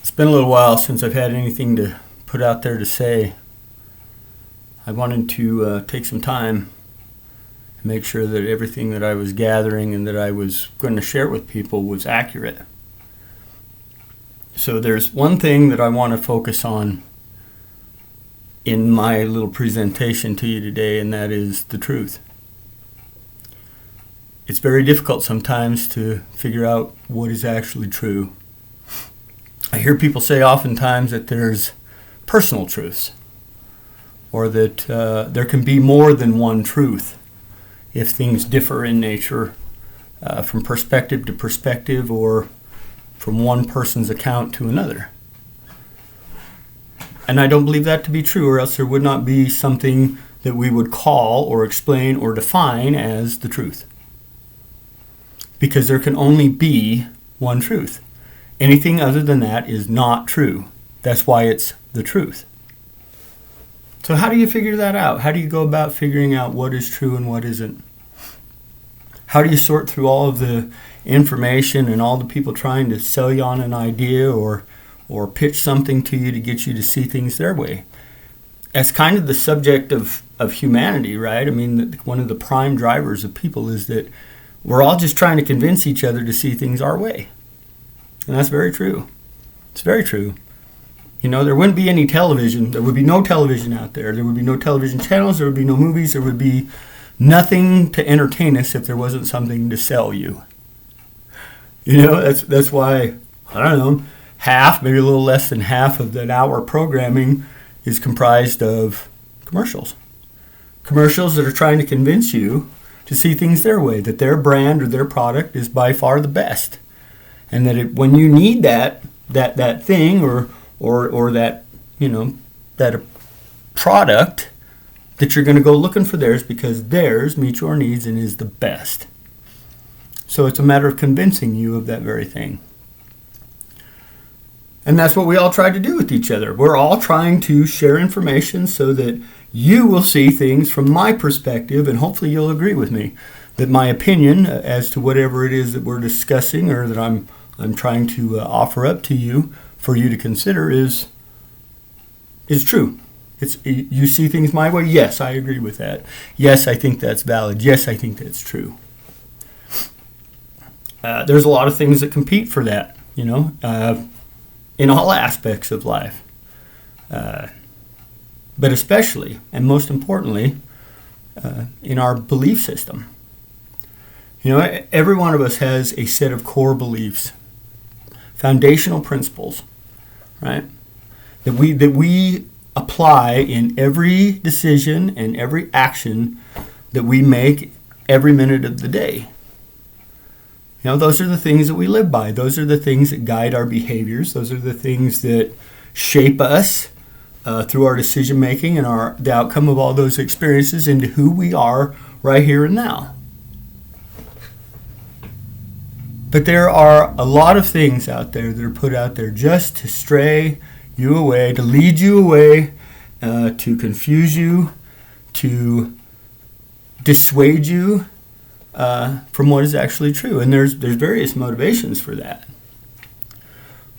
It's been a little while since I've had anything to put out there to say. I wanted to take some time and make sure that everything that I was gathering and that I was going to share with people was accurate. So there's one thing that I want to focus on in my little presentation to you today, and that is the truth. It's very difficult sometimes to figure out what is actually true. I hear people say oftentimes that there's personal truths, or that there can be more than one truth if things differ in nature from perspective to perspective, or from one person's account to another. And I don't believe that to be true, or else there would not be something that we would call or explain or define as the truth. Because there can only be one truth. Anything other than that is not true. That's why it's the truth. So how do you figure that out? How do you go about figuring out what is true and what isn't? How do you sort through all of the information and all the people trying to sell you on an idea or pitch something to you to get you to see things their way? That's kind of the subject of humanity, right? I mean, one of the prime drivers of people is that we're all just trying to convince each other to see things our way. And that's very true. It's very true. You know, there wouldn't be any television. There would be no television out there. There would be no television channels. There would be no movies. There would be nothing to entertain us if there wasn't something to sell you. You know, that's why, I don't know, half, maybe a little less than half of that hour programming is comprised of commercials. Commercials that are trying to convince you to see things their way, that their brand or their product is by far the best. And that when you need that thing or that, you know, that product, that you're going to go looking for theirs because theirs meets your needs and is the best. So it's a matter of convincing you of that very thing. And that's what we all try to do with each other. We're all trying to share information so that you will see things from my perspective, and hopefully you'll agree with me that my opinion as to whatever it is that we're discussing or that I'm trying to offer up to you for you to consider is true. You see things my way? Yes, I agree with that. Yes, I think that's valid. Yes, I think that's true. There's a lot of things that compete for that, you know, in all aspects of life. But especially, and most importantly, in our belief system. You know, every one of us has a set of core beliefs, foundational principles, right? That we apply in every decision and every action that we make every minute of the day. You know, those are the things that we live by. Those are the things that guide our behaviors. Those are the things that shape us through our decision making and the outcome of all those experiences into who we are right here and now. But there are a lot of things out there that are put out there just to stray you away, to lead you away, to confuse you, to dissuade you from what is actually true. And there's various motivations for that.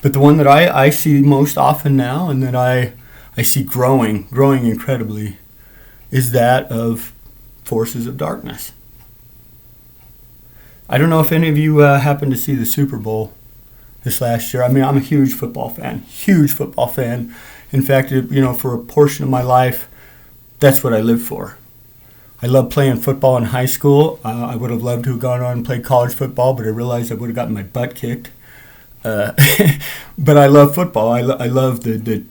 But the one that I see most often now and that I see growing incredibly is that of forces of darkness. I don't know if any of you happened to see the Super Bowl this last year. I mean, I'm a huge football fan. In fact, you know, for a portion of my life, that's what I lived for. I loved playing football in high school. I would have loved to have gone on and played college football, but I realized I would have gotten my butt kicked. But I love football. I love the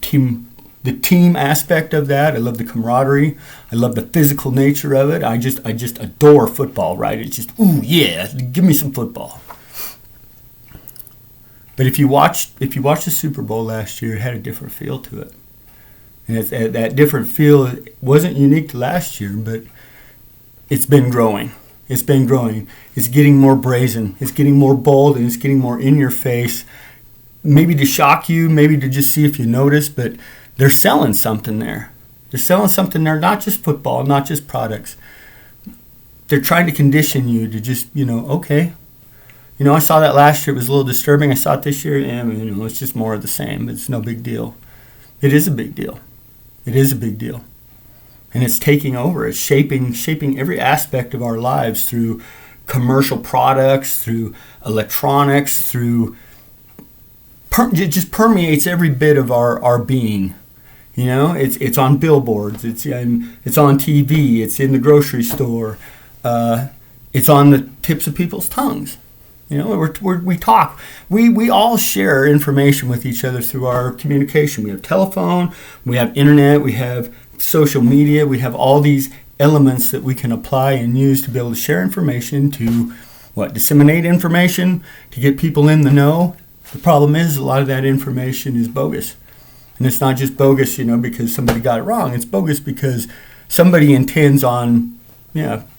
team aspect of that. I love the camaraderie. I love the physical nature of it. I just adore football, right? It's just, ooh, yeah, give me some football. But if you watched the Super Bowl last year, it had a different feel to it. And that different feel wasn't unique to last year, but it's been growing. It's getting more brazen. It's getting more bold, and it's getting more in your face. Maybe to shock you, maybe to just see if you notice, but they're selling something there. Not just football, not just products. They're trying to condition you to just, okay, I saw that last year. It was a little disturbing. I saw it this year. And, it's just more of the same. It's no big deal. It is a big deal. It is a big deal. And it's taking over. It's shaping every aspect of our lives through commercial products, through electronics, through... It just permeates every bit of our being. It's on billboards. It's on TV. It's in the grocery store. It's on the tips of people's tongues. We talk. We all share information with each other through our communication. We have telephone, we have internet, we have social media, we have all these elements that we can apply and use to be able to share information, to disseminate information, to get people in the know. The problem is a lot of that information is bogus. And it's not just bogus, because somebody got it wrong. It's bogus because somebody intends on,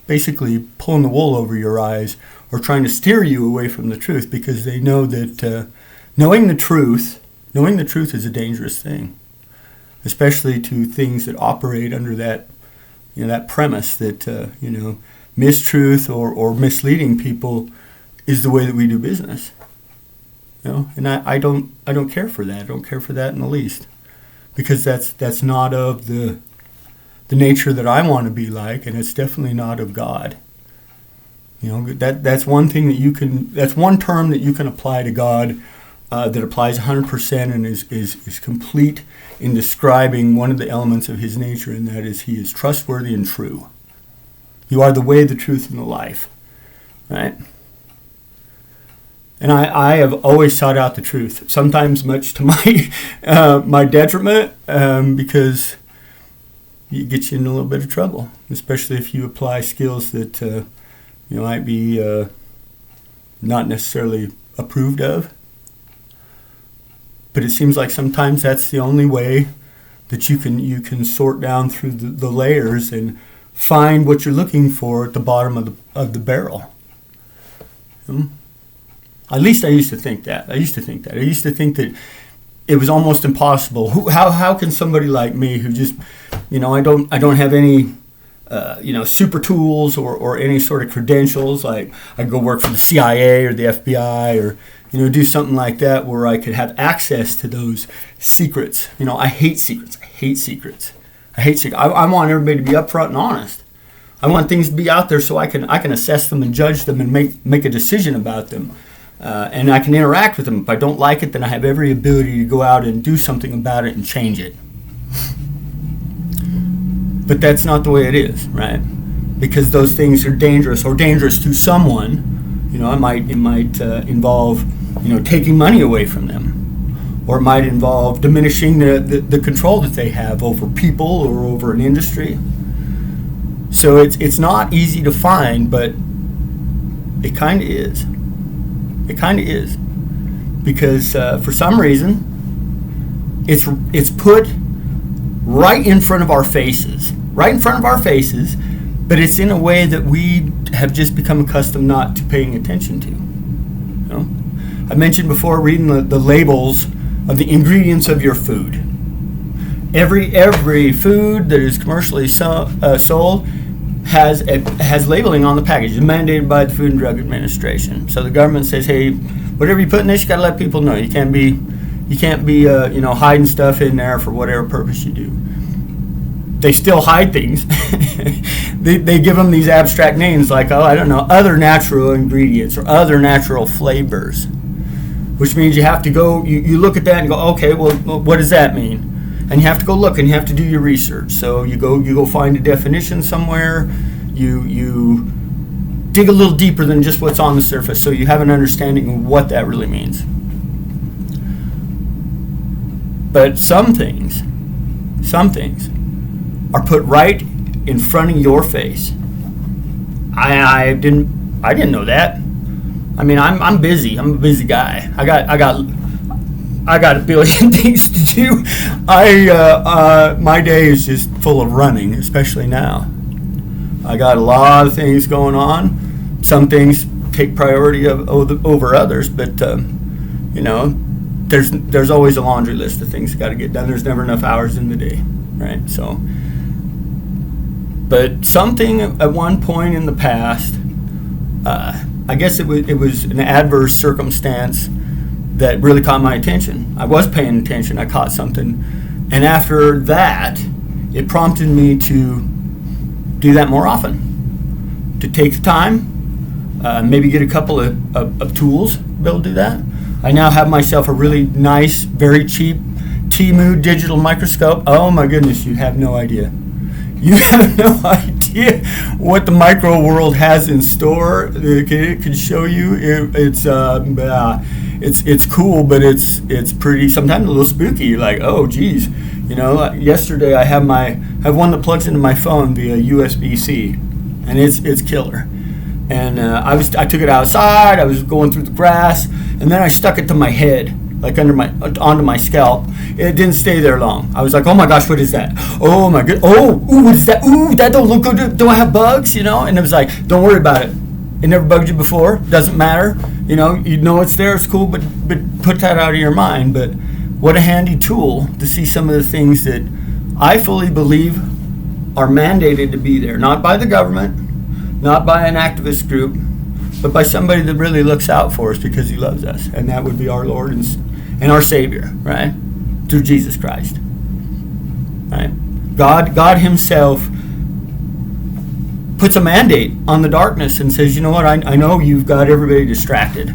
basically pulling the wool over your eyes or trying to steer you away from the truth, because they know that knowing the truth is a dangerous thing, especially to things that operate under that, that premise that, mistruth or misleading people is the way that we do business. And I don't care for that. I don't care for that in the least, because that's not of the nature that I want to be like, and it's definitely not of God. That's one thing that's one term that you can apply to God that applies 100% and is complete in describing one of the elements of his nature, and that is he is trustworthy and true. You are the way, the truth, and the life. Right? And I have always sought out the truth, sometimes much to my detriment, because it gets you in a little bit of trouble, especially if you apply skills that might be not necessarily approved of. But it seems like sometimes that's the only way that you can sort down through the layers and find what you're looking for at the bottom of the barrel. At least I used to think that. I used to think that it was almost impossible. How can somebody like me, who just, I don't have any, super tools or any sort of credentials, like I go work for the CIA or the FBI or, do something like that where I could have access to those secrets. I hate secrets. I want everybody to be upfront and honest. I want things to be out there so I can assess them and judge them and make a decision about them. And I can interact with them. If I don't like it, then I have every ability to go out and do something about it and change it. But that's not the way it is, right? Because those things are dangerous, or dangerous to someone. It might involve, taking money away from them, or it might involve diminishing the control that they have over people or over an industry. So it's not easy to find, but it kind of is. It kind of is, because for some reason it's put right in front of our faces, but it's in a way that we have just become accustomed not to paying attention to. I mentioned before reading the labels of the ingredients of your food. Every food that is commercially sold has labeling on the package. It's mandated by the Food and Drug Administration. So the government says, hey, whatever you put in this, you got to let people know. You can't be hiding stuff in there for whatever purpose you do. They still hide things. they give them these abstract names like, other natural ingredients or other natural flavors, which means you have to go, you look at that and go, okay, well, what does that mean? And you have to go look and you have to do your research. So you go find a definition somewhere. You dig a little deeper than just what's on the surface, so you have an understanding of what that really means. But some things are put right in front of your face. I didn't know that. I mean, I'm busy. I'm a busy guy. I got a billion things to do. My day is just full of running, especially now. I got a lot of things going on. Some things take priority over others, but there's always a laundry list of things that got to get done. There's never enough hours in the day, right? So, but something at one point in the past, I guess it was an adverse circumstance that really caught my attention. I was paying attention. I caught something. And after that, it prompted me to do that more often, to take the time, maybe get a couple of tools to be able to do that. I now have myself a really nice, very cheap Temu digital microscope. Oh my goodness, you have no idea. You have no idea what the micro world has in store. It can show you. It's cool, but it's pretty. Sometimes a little spooky. You're like, oh geez, Yesterday I have one that plugs into my phone via USB-C, and it's killer. And I took it outside. I was going through the grass, and then I stuck it to my head, like onto my scalp. It didn't stay there long. I was like, oh my gosh, what is that? Oh my god. Oh, what is that? Ooh, that don't look good. Do I have bugs? And it was like, don't worry about it. It never bugged you before. Doesn't matter. You know it's there. It's cool, but put that out of your mind. But what a handy tool to see some of the things that I fully believe are mandated to be there, not by the government, not by an activist group, but by somebody that really looks out for us because he loves us, and that would be our Lord and our Savior, right? Through Jesus Christ, right? God Himself puts a mandate on the darkness and says, you know what? I know you've got everybody distracted.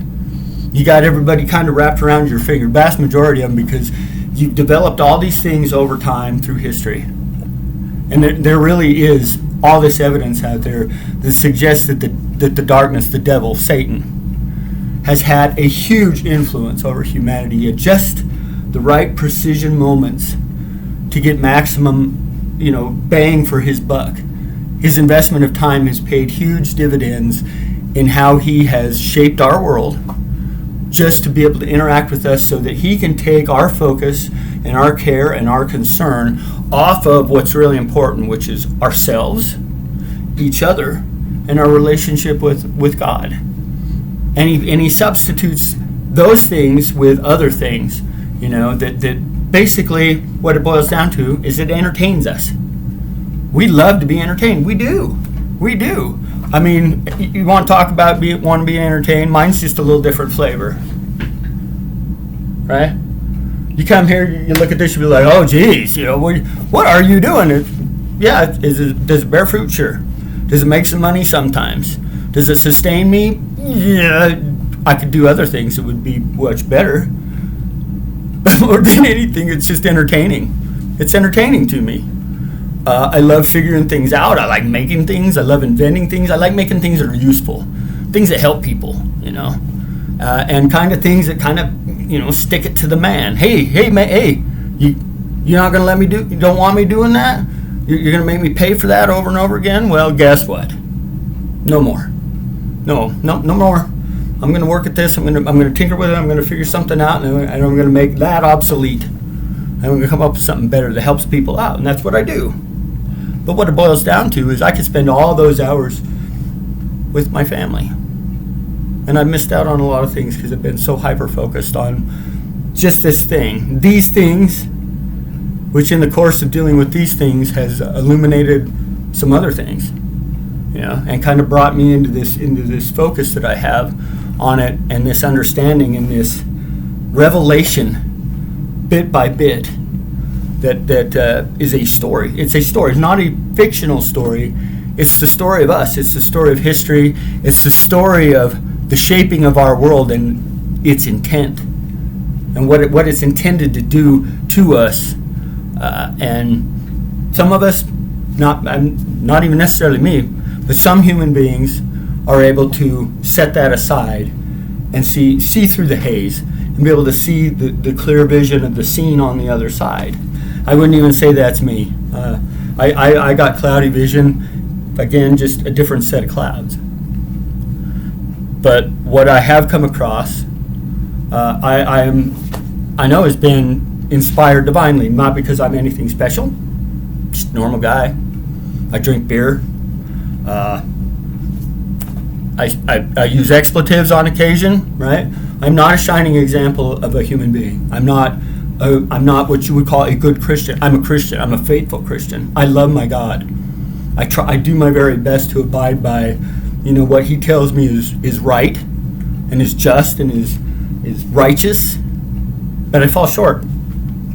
You got everybody kind of wrapped around your finger, vast majority of them, because you've developed all these things over time through history, and there really is all this evidence out there that suggests that the darkness, the devil, Satan, has had a huge influence over humanity at just the right precision moments to get maximum, bang for his buck. His investment of time has paid huge dividends in how he has shaped our world just to be able to interact with us so that he can take our focus and our care and our concern off of what's really important, which is ourselves, each other, and our relationship with God. And he substitutes those things with other things, that basically what it boils down to is it entertains us. We love to be entertained. We do. I mean, you want to talk about want to be entertained? Mine's just a little different flavor, right? You come here, you look at this, you be like, oh, geez, what are you doing? Does it bear fruit? Sure. Does it make some money? Sometimes. Does it sustain me? Yeah, I could do other things that would be much better. But more than anything, it's just entertaining. It's entertaining to me. I love figuring things out. I like making things. I love inventing things. I like making things that are useful, things that help people, and kind of things that kind of, stick it to the man. Hey, man, hey, you're not going to let me you don't want me doing that? You're going to make me pay for that over and over again? Well, guess what? No more. No more. I'm going to work at this. I'm going to tinker with it. I'm going to figure something out, and I'm going to make that obsolete. I'm going to come up with something better that helps people out, and that's what I do. But what it boils down to is I could spend all those hours with my family. And I've missed out on a lot of things because I've been so hyper-focused on just these things, which in the course of dealing with these things has illuminated some other things, and kind of brought me into this focus that I have on it, and this understanding and this revelation, bit by bit, that is a story. It's a story. It's not a fictional story. It's the story of us. It's the story of history. It's the story of the shaping of our world and its intent and what it's intended to do to us. And some of us, not even necessarily me, but some human beings are able to set that aside and see through the haze and be able to see the clear vision of the scene on the other side. I wouldn't even say that's me. I got cloudy vision, again, just a different set of clouds. But what I have come across, I know has been inspired divinely, not because I'm anything special, just a normal guy. I drink beer. I use expletives on occasion, right? I'm not a shining example of a human being. I'm not what you would call a good Christian. I'm a Christian. I'm a faithful Christian. I love my God. I do my very best to abide by what he tells me is right and is just and is righteous, but I fall short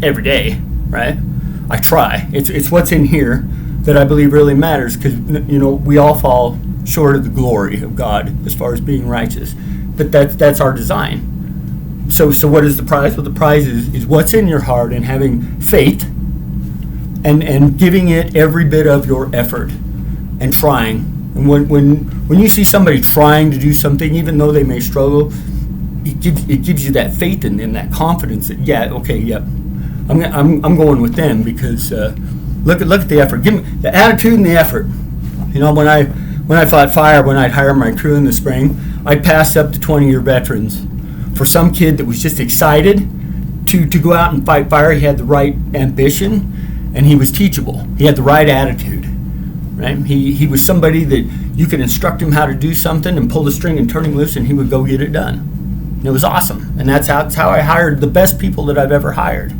every day, right? I try. It's what's in here that I believe really matters, because we all fall short of the glory of God as far as being righteous, but that's our design. So what is the prize? Well, the prize is what's in your heart, and having faith and giving it every bit of your effort and trying. And when you see somebody trying to do something, even though they may struggle, it gives you that faith in them, that confidence that I'm going with them, because look at the effort. Give me the attitude and the effort. When I fought fire, when I'd hire my crew in the spring, I'd pass up to 20-year veterans. For some kid that was just excited to go out and fight fire, he had the right ambition, and he was teachable. He had the right attitude. Right? He was somebody that you could instruct him how to do something and pull the string and turn him loose, and he would go get it done. And it was awesome. And that's how I hired the best people that I've ever hired.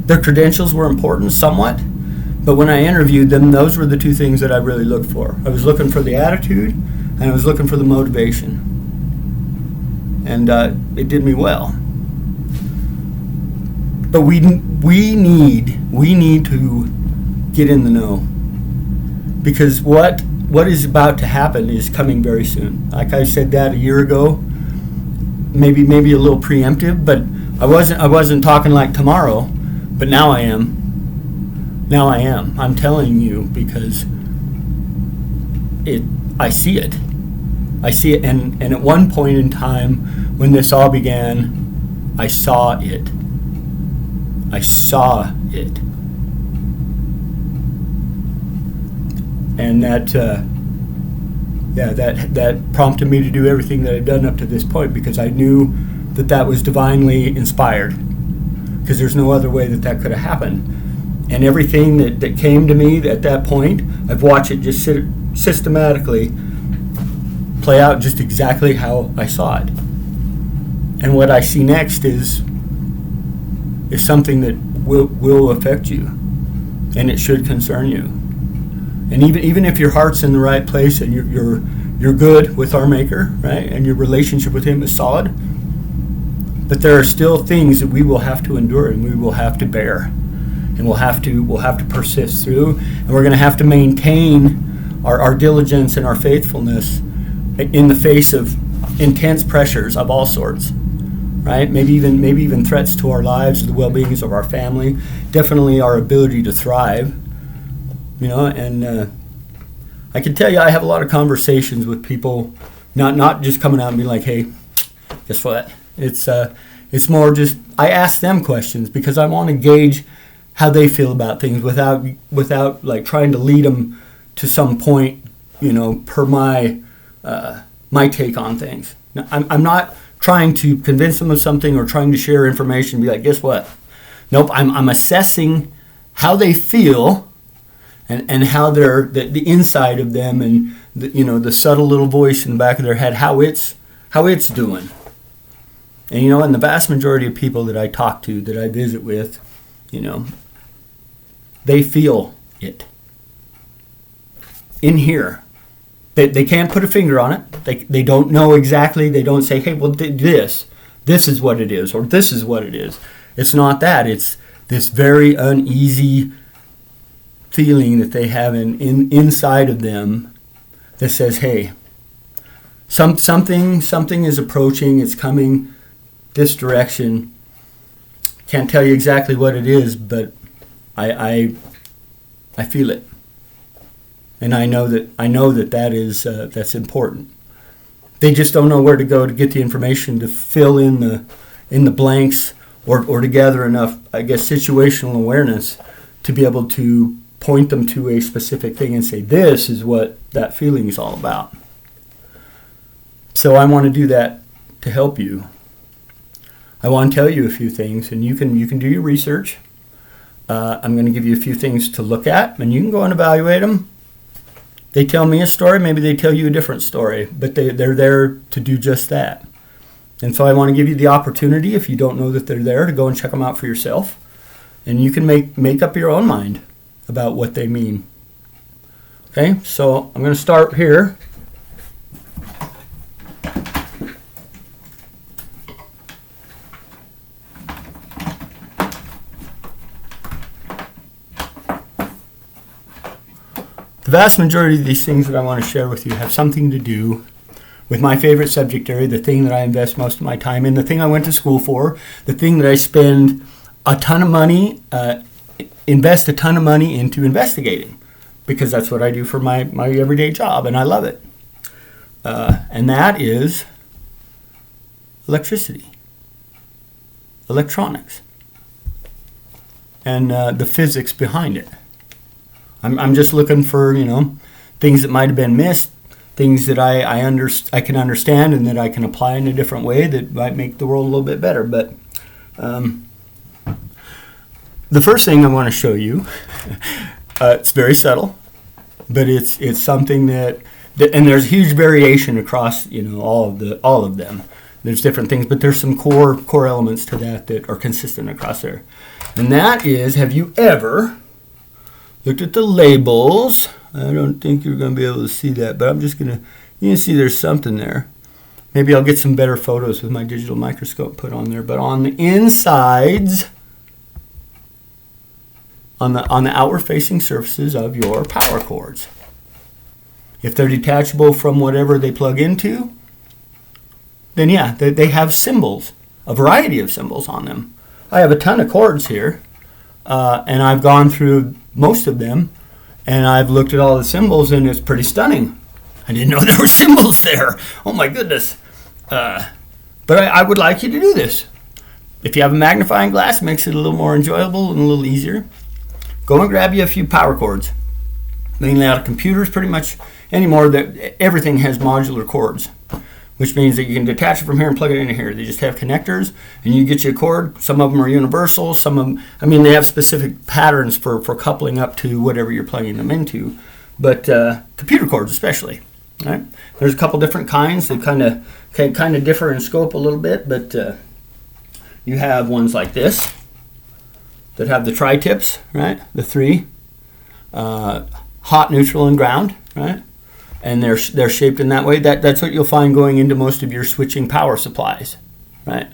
Their credentials were important somewhat, but when I interviewed them, those were the two things that I really looked for. I was looking for the attitude, and I was looking for the motivation. And it did me well. But we need to get in the know, because what is about to happen is coming very soon. Like I said that a year ago, maybe a little preemptive, but I wasn't talking like tomorrow, but now I am. Now I am. I'm telling you, because I see it. I see it, and at one point in time when this all began, I saw it. I saw it. And that prompted me to do everything that I've done up to this point, because I knew that was divinely inspired, because there's no other way that could have happened. And everything that came to me at that point, I've watched it just systematically play out just exactly how I saw it. And what I see next is something that will affect you, and it should concern you. And even if your heart's in the right place and you're good with our Maker, right, and your relationship with Him is solid, but there are still things that we will have to endure, and we will have to bear, and we'll have to persist through, and we're going to have to maintain our diligence and our faithfulness in the face of intense pressures of all sorts, right? Maybe even threats to our lives, the well-beings of our family, definitely our ability to thrive, and I can tell you, I have a lot of conversations with people, not just coming out and being like, hey, guess what? It's more just, I ask them questions because I want to gauge how they feel about things without like trying to lead them to some point, per my take on things. Now, I'm not trying to convince them of something or trying to share information and be like, guess what? Nope, I'm assessing how they feel and how the inside of them, and the subtle little voice in the back of their head, how it's doing. And the vast majority of people that I talk to, that I visit with, they feel it in here. They can't put a finger on it. They don't know exactly. They don't say, hey, well, this is what it is, or this is what it is. It's not that. It's this very uneasy feeling that they have inside of them that says, hey, something is approaching. It's coming this direction. Can't tell you exactly what it is, but I feel it. And I know that is that's important. They just don't know where to go to get the information to fill in the blanks, or to gather enough, I guess, situational awareness to be able to point them to a specific thing and say, this is what that feeling is all about. So I want to do that to help you. I want to tell you a few things, and you can do your research. I'm going to give you a few things to look at, and you can go and evaluate them. They tell me a story, maybe they tell you a different story, but they're there to do just that. And so I want to give you the opportunity, if you don't know that they're there, to go and check them out for yourself. And you can make up your own mind about what they mean. Okay, so I'm going to start here. The vast majority of these things that I want to share with you have something to do with my favorite subject area, the thing that I invest most of my time in, the thing I went to school for, the thing that I spend a ton of money, invest a ton of money into investigating, because that's what I do for my everyday job, and I love it. And that is electricity, electronics, and the physics behind it. I'm just looking for, things that might have been missed, things that I can understand and that I can apply in a different way that might make the world a little bit better. But the first thing I want to show you, it's very subtle, but it's something that and there's huge variation across all of them. There's different things, but there's some core elements to that are consistent across there. And that is, have you ever looked at the labels? I don't think you're going to be able to see that, but you can see there's something there. Maybe I'll get some better photos with my digital microscope put on there. But on the insides, on the outward facing surfaces of your power cords, if they're detachable from whatever they plug into, then yeah, they have symbols, a variety of symbols on them. I have a ton of cords here, and I've gone through most of them, and I've looked at all the symbols, and it's pretty stunning. I didn't know there were symbols there. Oh my goodness. But I would like you to do this. If you have a magnifying glass, it makes it a little more enjoyable and a little easier. Go and grab you a few power cords. Mainly out of computers, pretty much anymore. Everything has modular cords, which means that you can detach it from here and plug it into here. They just have connectors, and you get your cord. Some of them are universal. Some of them, they have specific patterns for coupling up to whatever you're plugging them into. But computer cords especially, right? There's a couple different kinds that kind of differ in scope a little bit, but you have ones like this that have the tri-tips, right? The three, hot, neutral, and ground, right? And they're shaped in that way. That's what you'll find going into most of your switching power supplies, right?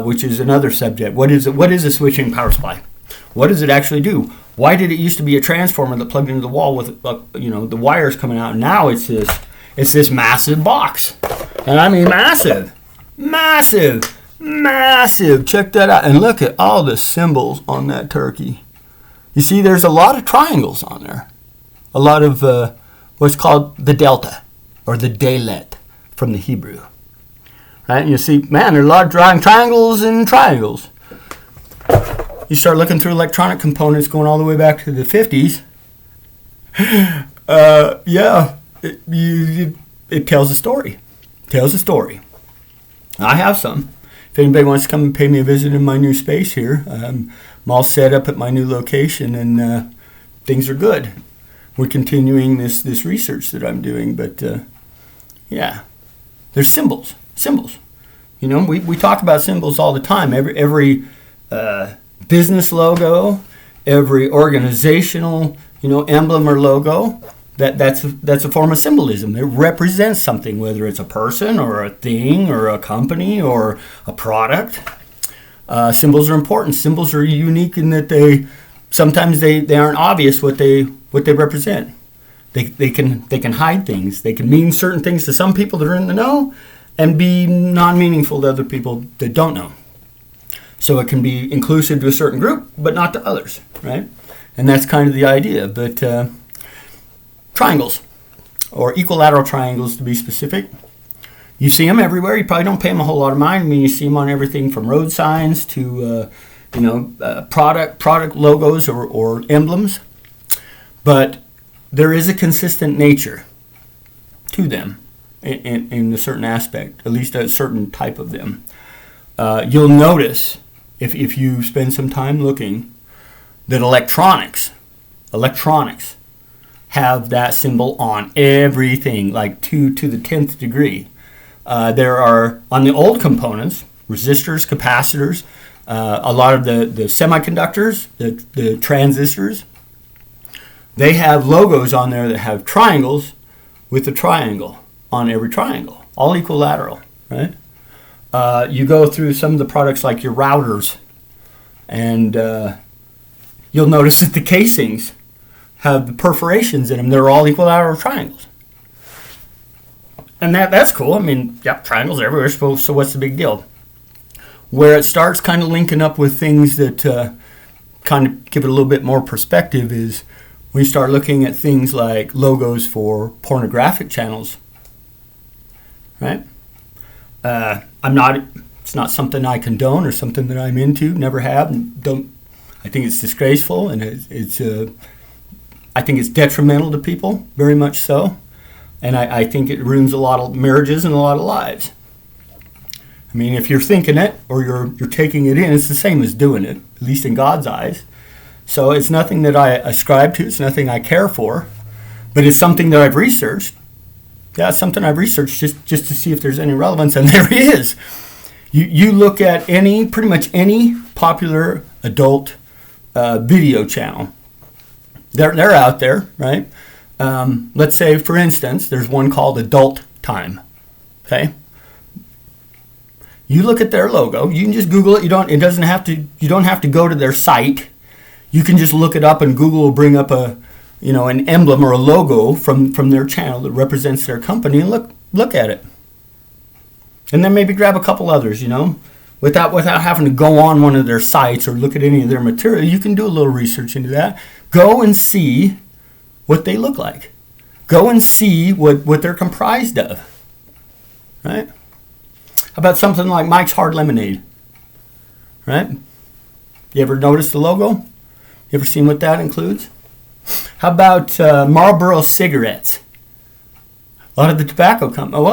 Which is another subject. What is a switching power supply? What does it actually do? Why did it used to be a transformer that plugged into the wall with the wires coming out? Now it's this massive box, and I mean massive. Check that out, and look at all the symbols on that turkey. You see, there's a lot of triangles on there, a lot of what's called the delta, or the dalet from the Hebrew. Right? And you see, man, there are a lot of drawing triangles and triangles. You start looking through electronic components going all the way back to the 50s. It tells a story. I have some. If anybody wants to come and pay me a visit in my new space here, I'm all set up at my new location, and things are good. We're continuing this research that I'm doing, but there's symbols. We talk about symbols all the time. Every business logo, every organizational emblem or logo, that's a form of symbolism. It represents something, whether it's a person or a thing or a company or a product. Symbols are important. Symbols are unique in that sometimes they aren't obvious what they represent. They can hide things. They can mean certain things to some people that are in the know and be non-meaningful to other people that don't know. So it can be inclusive to a certain group, but not to others, right? And that's kind of the idea. But triangles, or equilateral triangles to be specific, you see them everywhere. You probably don't pay them a whole lot of mind. You see them on everything from road signs to product logos or emblems. But there is a consistent nature to them in a certain aspect, at least a certain type of them. You'll notice, if you spend some time looking, that electronics have that symbol on everything, like to the 10th degree. There are, on the old components, resistors, capacitors, a lot of the semiconductors, the transistors, they have logos on there that have triangles with a triangle on every triangle, all equilateral, right? You go through some of the products like your routers, and you'll notice that the casings, have the perforations in them. They're all equilateral triangles. And that's cool. I mean, yeah, triangles everywhere, so what's the big deal? Where it starts kind of linking up with things that kind of give it a little bit more perspective is when you start looking at things like logos for pornographic channels, right? It's not something I condone or something that I'm into, never have, and don't. I think it's disgraceful, and I think it's detrimental to people, very much so. And I think it ruins a lot of marriages and a lot of lives. I mean, if you're thinking it or you're taking it in, it's the same as doing it, at least in God's eyes. So it's nothing that I ascribe to. It's nothing I care for. But it's something that I've researched. Yeah, it's something I've researched just to see if there's any relevance, and there is. You look at pretty much any popular adult video channel. They're out there, right? Let's say, for instance, there's one called Adult Time. Okay, you look at their logo. You can just Google it. You don't have to go to their site. You can just look it up, and Google will bring up an emblem or a logo from their channel that represents their company, and look at it. And then maybe grab a couple others, without having to go on one of their sites or look at any of their material. You can do a little research into that. Go and see what they look like. Go and see what they're comprised of. Right? How about something like Mike's Hard Lemonade? Right? You ever notice the logo? You ever seen what that includes? How about Marlboro cigarettes? A lot of the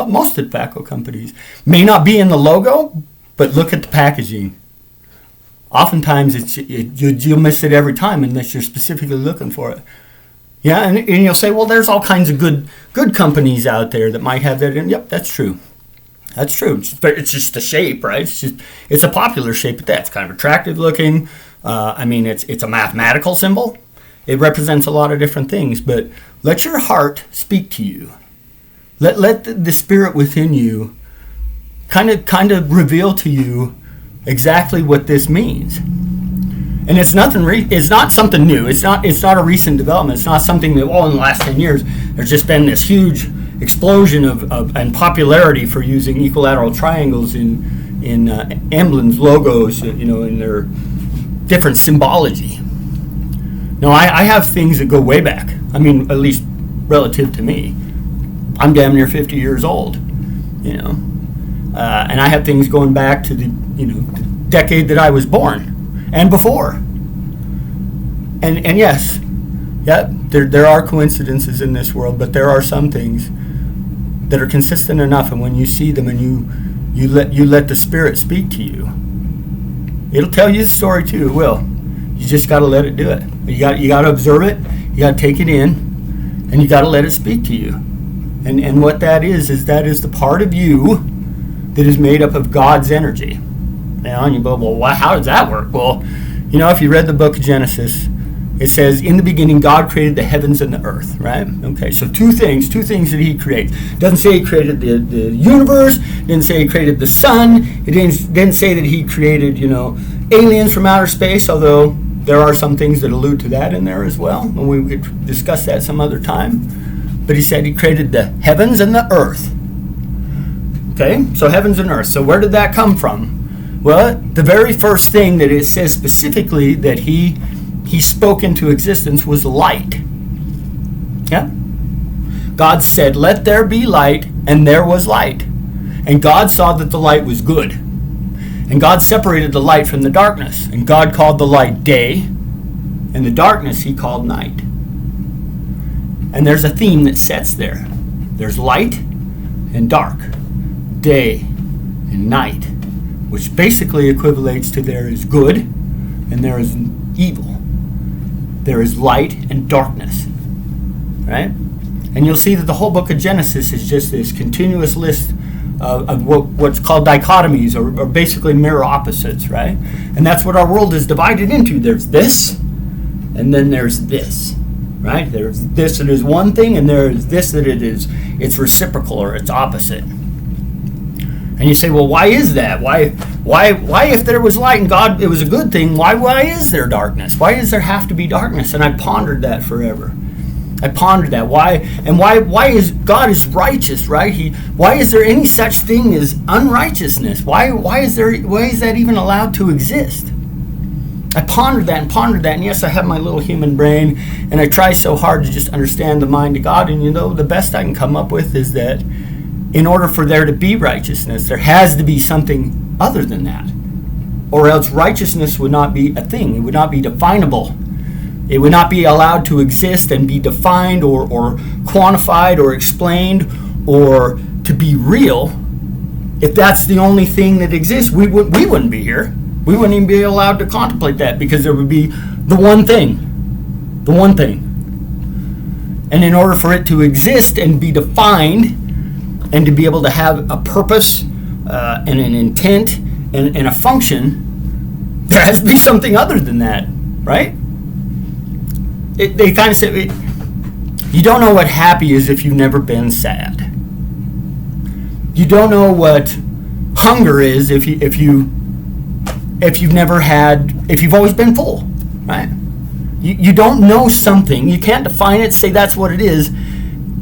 most of the tobacco companies may not be in the logo, but look at the packaging. Oftentimes, you'll miss it every time unless you're specifically looking for it. Yeah, and you'll say, well, there's all kinds of good companies out there that might have that. And yep, that's true. That's true. It's just the shape, right? It's a popular shape at that. It's kind of attractive looking. It's a mathematical symbol. It represents a lot of different things. But let your heart speak to you. Let the spirit within you kind of reveal to you exactly what this means. And it's nothing. It's not something new. It's not a recent development. It's not something that in the last 10 years there's just been this huge explosion of and popularity for using equilateral triangles in emblems, logos, in their different symbology. No, I have things that go way back. I mean, at least relative to me. I'm damn near 50 years old, and I have things going back to the decade that I was born and before. And yes, yeah, there are coincidences in this world, but there are some things that are consistent enough, and when you see them and you let the Spirit speak to you, it'll tell you the story too. It will. You just got to let it do it. You got to observe it. You got to take it in, and you got to let it speak to you. And what that is the part of you that is made up of God's energy. And you go, well, how does that work? Well, if you read the book of Genesis, it says, in the beginning, God created the heavens and the earth, right? Okay, so two things that he creates. It doesn't say he created the universe. It didn't say he created the sun. It didn't say that he created, aliens from outer space, although there are some things that allude to that in there as well, and we could discuss that some other time. But he said he created the heavens and the earth. Okay, so heavens and earth. So where did that come from? Well, the very first thing that it says specifically that he spoke into existence was light. Yeah? God said, let there be light, and there was light. And God saw that the light was good. And God separated the light from the darkness. And God called the light day, and the darkness he called night. And there's a theme that sets there. There's light and dark, day and night, which basically equivalates to there is good and there is evil. There is light and darkness, right? And you'll see that the whole book of Genesis is just this continuous list of what's called dichotomies, or basically mirror opposites, right? And that's what our world is divided into. There's this, and then there's this. Right? There's this that is one thing, and there is this that it's reciprocal or it's opposite. And you say, well, why is that? Why if there was light and God, it was a good thing, why is there darkness? Why does there have to be darkness? And I pondered that forever. I pondered that. Why is God is righteous, right? Why is there any such thing as unrighteousness? Why is that even allowed to exist? I pondered that, and yes, I have my little human brain, and I try so hard to just understand the mind of God, and the best I can come up with is that in order for there to be righteousness, there has to be something other than that, or else righteousness would not be a thing. It would not be definable. It would not be allowed to exist and be defined or quantified or explained or to be real. If that's the only thing that exists, we wouldn't be here. We wouldn't even be allowed to contemplate that, because there would be the one thing. The one thing. And in order for it to exist and be defined and to be able to have a purpose and an intent and a function, there has to be something other than that, right? They kind of say, you don't know what happy is if you've never been sad. You don't know what hunger is if you've always been full, right? You don't know something. You can't define it, say that's what it is,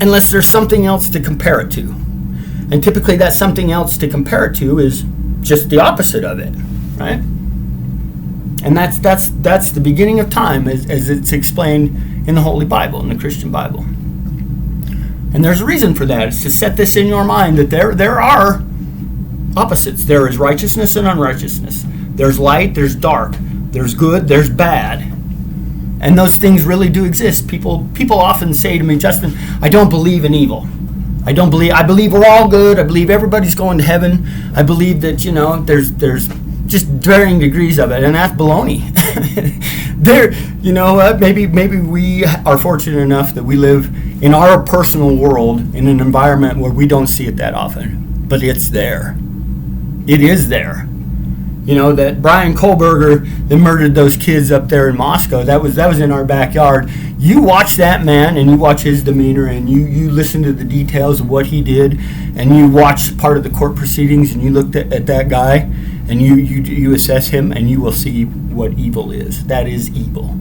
unless there's something else to compare it to. And typically that something else to compare it to is just the opposite of it, right? And that's the beginning of time as it's explained in the Holy Bible, in the Christian Bible. And there's a reason for that. It's to set this in your mind that there are opposites. There is righteousness and unrighteousness. There's light, there's dark. There's good, there's bad. And those things really do exist. People often say to me, Justin, I don't believe in evil. I believe we're all good. I believe everybody's going to heaven. I believe that, there's just varying degrees of it, and that's baloney. Maybe we are fortunate enough that we live in our personal world in an environment where we don't see it that often, but it's there. It is there. That Brian Kohlberger that murdered those kids up there in Moscow, that was in our backyard. You watch that man and you watch his demeanor and you listen to the details of what he did, and you watch part of the court proceedings and you look at that guy and you assess him, and you will see what evil is. That is evil.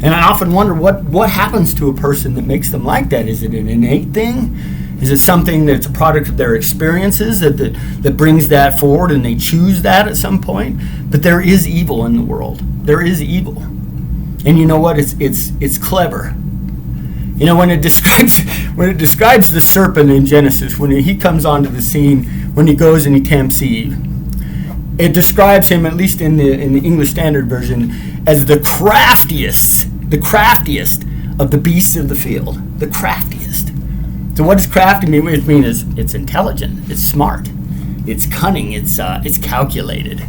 And I often wonder what happens to a person that makes them like that. Is it an innate thing? Is it something that's a product of their experiences that brings that forward and they choose that at some point? But there is evil in the world. There is evil. And you know what? It's clever. When it describes the serpent in Genesis, when he comes onto the scene, when he goes and he tempts Eve, it describes him, at least in the English Standard Version, as the craftiest of the beasts of the field. The craftiest. So what does crafty mean? It means it's intelligent, it's smart, it's cunning, it's calculated.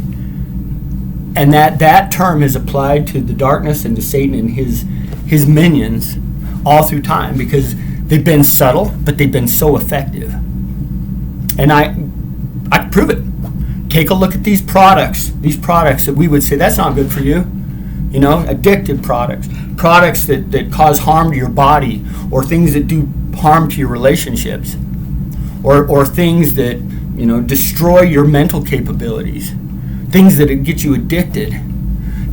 And that term is applied to the darkness and to Satan and his minions all through time, because they've been subtle, but they've been so effective. And I can prove it. Take a look at these products that we would say, that's not good for you. Addictive products that cause harm to your body, or things that do harm to your relationships, or things that destroy your mental capabilities, things that get you addicted,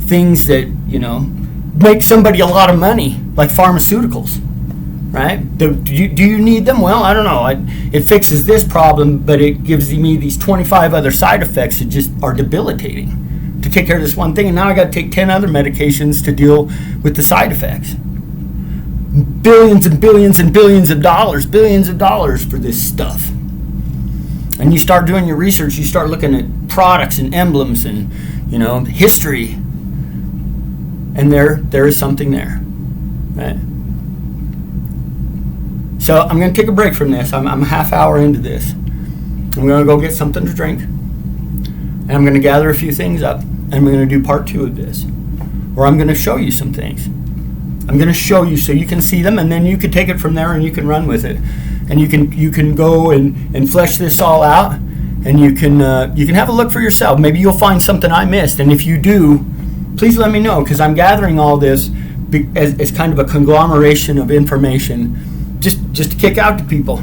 things that make somebody a lot of money, like pharmaceuticals, right? Do you need them? Well, I don't know. It fixes this problem, but it gives me these 25 other side effects that just are debilitating to take care of this one thing, and now I got to take 10 other medications to deal with the side effects. Billions and billions and billions of dollars for this stuff. And you start doing your research, you start looking at products and emblems and history, and there is something there, right? So I'm going to take a break from this. I'm a half hour into this. I'm going to go get something to drink, and I'm going to gather a few things up, and I'm going to do part 2 of this, where I'm going to show you some things. I'm going to show you so you can see them, and then you can take it from there and you can run with it, and you can go and flesh this all out, and you can have a look for yourself. Maybe you'll find something I missed, and if you do, please let me know, because I'm gathering all this as kind of a conglomeration of information just to kick out to people.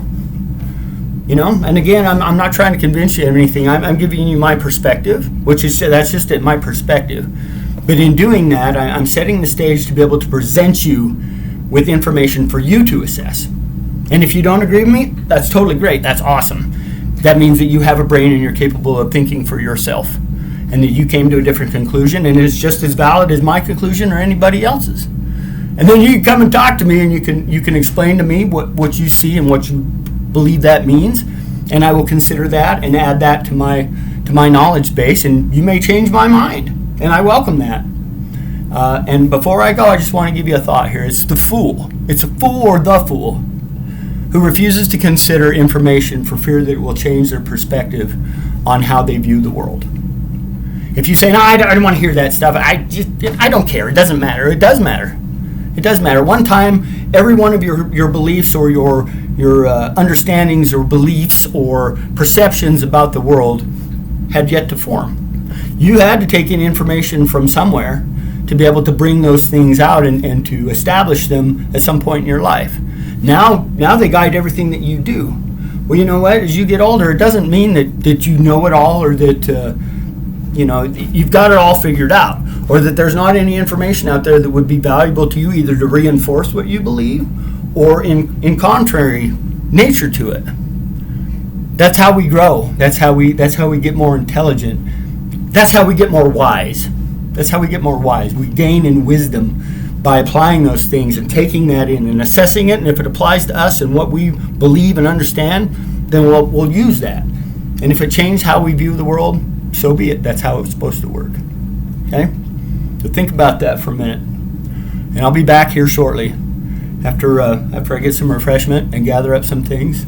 And again, I'm not trying to convince you of anything. I'm giving you my perspective, that's just my perspective. But in doing that, I'm setting the stage to be able to present you with information for you to assess. And if you don't agree with me, that's totally great. That's awesome. That means that you have a brain and you're capable of thinking for yourself, and that you came to a different conclusion, and it's just as valid as my conclusion or anybody else's. And then you can come and talk to me, and you can explain to me what you see and what you believe that means, and I will consider that and add that to my knowledge base, and you may change my mind, and I welcome that. And before I go, I just want to give you a thought here. It's a fool or the fool who refuses to consider information for fear that it will change their perspective on how they view the world. If you say, no, I don't want to hear that stuff, I don't care, it doesn't matter. It does matter. It does matter. One time, every one of your beliefs or your understandings or beliefs or perceptions about the world had yet to form. You had to take in information from somewhere to be able to bring those things out and to establish them at some point in your life. Now they guide everything that you do. Well, you know what? As you get older, it doesn't mean that you know it all, or that you've got it all figured out, or that there's not any information out there that would be valuable to you, either to reinforce what you believe or in contrary nature to it. That's how we grow. That's how we get more intelligent. That's how we get more wise. We gain in wisdom by applying those things and taking that in and assessing it. And if it applies to us and what we believe and understand, then we'll use that. And if it changes how we view the world, so be it. That's how it's supposed to work. Okay? So think about that for a minute. And I'll be back here shortly after I get some refreshment and gather up some things.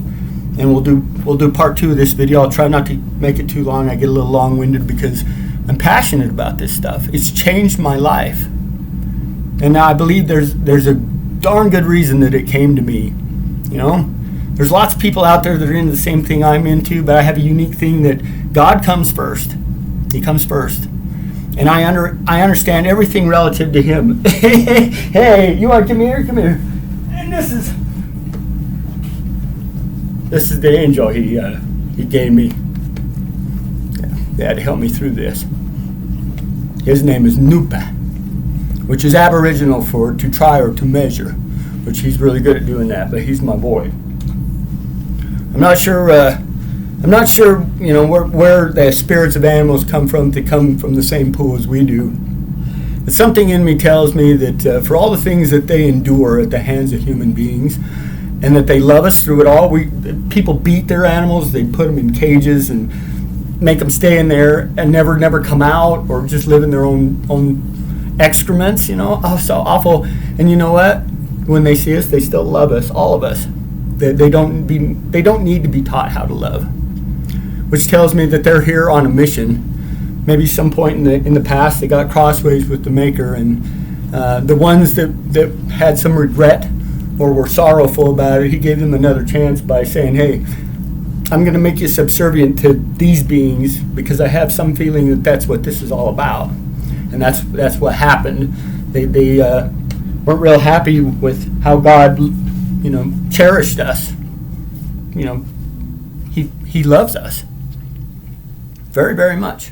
And we'll do part 2 of this video. I'll try not to make it too long. I get a little long-winded because I'm passionate about this stuff. It's changed my life. And now I believe there's a darn good reason that it came to me. There's lots of people out there that are into the same thing I'm into, but I have a unique thing that God comes first. He comes first. And I understand everything relative to him. Hey, you want to come here? And this is the angel he gave me. They had to help me through this. His name is Nupa, which is Aboriginal for to try or to measure, which he's really good at doing that, but he's my boy. I'm not sure where the spirits of animals come from. They come from the same pool as we do. But something in me tells me that for all the things that they endure at the hands of human beings, and that they love us through it all, people beat their animals, they put them in cages and make them stay in there and never come out, or just live in their own excrements, Oh, so awful. And you know what? When they see us, they still love us, all of us. They don't need to be taught how to love, which tells me that they're here on a mission. Maybe some point in the past they got crossways with the Maker, and the ones that had some regret or were sorrowful about it, he gave them another chance by saying, hey, I'm going to make you subservient to these beings because I have some feeling that that's what this is all about. And that's what happened. They weren't real happy with how God, cherished us. He loves us very, very much,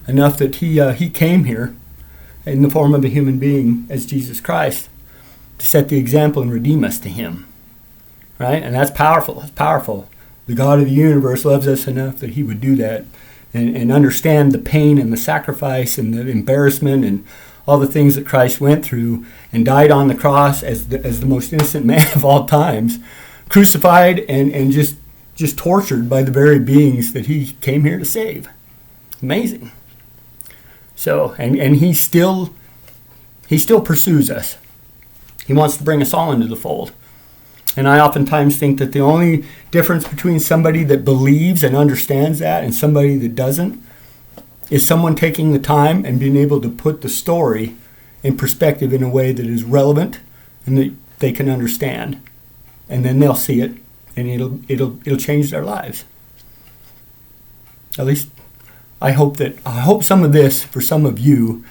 enough that he came here in the form of a human being as Jesus Christ to set the example and redeem us to him. Right? And that's powerful. It's powerful. The God of the universe loves us enough that he would do that and understand the pain and the sacrifice and the embarrassment and all the things that Christ went through, and died on the cross as the most innocent man of all times, crucified and just tortured by the very beings that he came here to save. Amazing. So, and he still pursues us. He wants to bring us all into the fold. And I oftentimes think that the only difference between somebody that believes and understands that and somebody that doesn't is someone taking the time and being able to put the story in perspective in a way that is relevant and that they can understand. And then they'll see it, and it'll change their lives. At least I hope some of this for some of you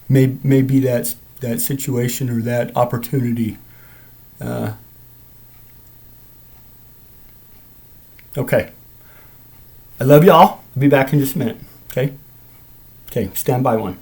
may be that situation or that opportunity. Okay. I love y'all. I'll be back in just a minute. Okay? Okay, stand by one.